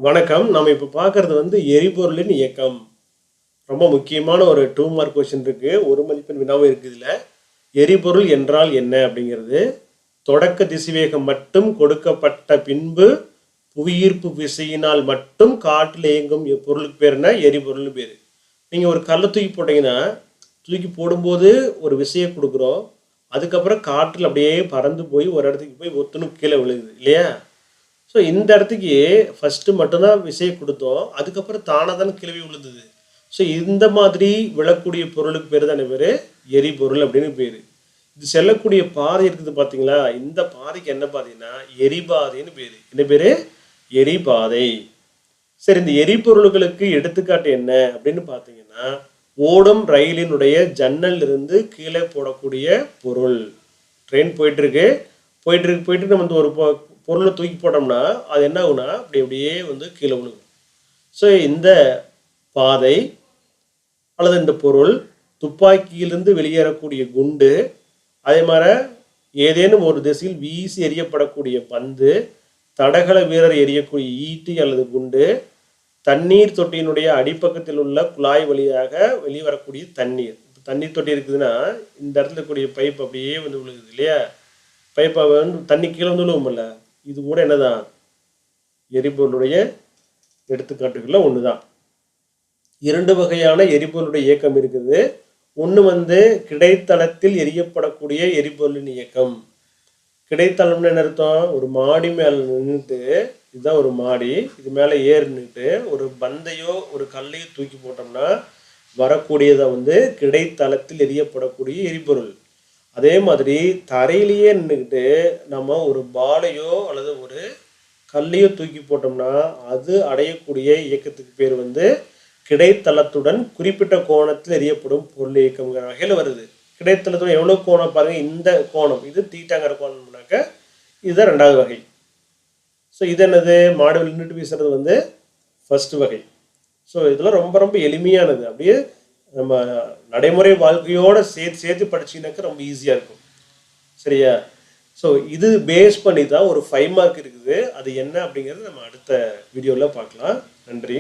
வணக்கம். நம்ம இப்போ பார்க்கறது எரிபொருளின் இயக்கம். ரொம்ப முக்கியமான ஒரு 2 மார்க் கொஸ்டின் இருக்கு. ஒரு மதிப்பெண் வினாவும் இருக்கு இதுல. எரிபொருள் என்றால் என்ன அப்படிங்கிறது, தொடக்க திசைவேகம் மட்டும் கொடுக்கப்பட்ட பின்பு புவியீர்ப்பு விசையினால் மட்டும் காற்றில் இயங்கும் பொருளுக்கு பேர் என்ன? எரிபொருள்னு பேரு. நீங்க ஒரு கல்லை தூக்கி போட்டீங்கன்னா, தூக்கி போடும்போது ஒரு விசையை கொடுக்குறோம். அதுக்கப்புறம் காற்றில் அப்படியே பறந்து போய் ஒரு இடத்துக்கு போய் ஒத்துணும் கீழே விழுகுது இல்லையா? ஸோ இந்த இடத்துக்கு ஃபஸ்ட்டு மட்டும்தான் விசையை கொடுத்தோம். அதுக்கப்புறம் தானாக தான் கிளவி விழுந்தது. ஸோ இந்த மாதிரி விழக்கூடிய பொருளுக்கு பேர் தானே பேர் எரிபொருள் அப்படின்னு பேர். இது செல்லக்கூடிய பாதை இருக்குது பார்த்தீங்களா? இந்த பாதைக்கு என்ன பாதைன்னா எரிபாதைன்னு பேர். என்ன பேர்? எரிபாதை. சரி, இந்த எரிபொருள்களுக்கு எடுத்துக்காட்டு என்ன அப்படின்னு பார்த்தீங்கன்னா, ஓடும் ரயிலினுடைய ஜன்னல் இருந்து கீழே போடக்கூடிய பொருள். ட்ரெயின் போயிட்டுருக்கு போயிட்டு நம்ம ஒரு பொருளை தூக்கி போட்டோம்னா அது என்ன ஆகுனா அப்படியே கீழே விழுகும். ஸோ இந்த பாதை அல்லது இந்த பொருள், துப்பாக்கியிலிருந்து வெளியேறக்கூடிய குண்டு, அதே மாதிரி ஏதேனும் ஒரு திசையில் வீசி எறியப்படக்கூடிய பந்து, தடகள வீரர் எறியக்கூடிய ஈட்டி அல்லது குண்டு, தண்ணீர் தொட்டியினுடைய அடிப்பக்கத்தில் உள்ள குழாய் வழியாக வெளிவரக்கூடிய தண்ணீர். தண்ணீர் தொட்டி இருக்குதுன்னா இந்த இடத்துல இருக்கக்கூடிய பைப் அப்படியே விழுகுது இல்லையா? பைப்பை தண்ணி கீழே விழுவும்ல, இது கூட என்னதான் எரிபொருளுடைய எடுத்துக்காட்டுகளில் ஒன்று தான். 2 வகையான எரிபொருளுடைய இயக்கம் இருக்குது. ஒன்று கிடைத்தளத்தில் எரியப்படக்கூடிய எரிபொருளின் இயக்கம். கிடைத்தளம்னு என்ன அர்த்தம்? ஒரு மாடி மேலே நின்றுட்டு, இதுதான் ஒரு மாடி, இது மேலே ஏறினுட்டு ஒரு பந்தையோ ஒரு கல்லையோ தூக்கி போட்டோம்னா வரக்கூடியதை கிடைத்தளத்தில் எரியப்படக்கூடிய எரிபொருள். அதே மாதிரி தரையிலேயே நின்றுக்கிட்டு நம்ம ஒரு பாலையோ அல்லது ஒரு கல்லையோ தூக்கி போட்டோம்னா அது அடையக்கூடிய இயக்கத்துக்கு பேர் கிடைத்தளத்துடன் குறிப்பிட்ட கோணத்தில் எரியப்படும் பொருள் இயக்கம்ங்கிற வகையில் வருது. கிடைத்தளத்துடன் எவ்வளோ கோணம் பாருங்கள், இந்த கோணம் இது தீட்டாங்கிற கோணம்னாக்க இதுதான் 2வது வகை. ஸோ இது என்னது? மாடுவில் நின்றுட்டு வீசுறது ஃபர்ஸ்ட் வகை. ஸோ இதெல்லாம் ரொம்ப ரொம்ப எளிமையானது. அப்படியே நம்ம நடைமுறை வாழ்க்கையோடு சேர்த்து படிச்சிங்கனாக்க ரொம்ப ஈஸியாக இருக்கும். சரியா? ஸோ இது பேஸ் பண்ணி தான் ஒரு 5 மார்க் இருக்குது. அது என்ன அப்படிங்கிறது நம்ம அடுத்த வீடியோவில் பார்க்கலாம். நன்றி.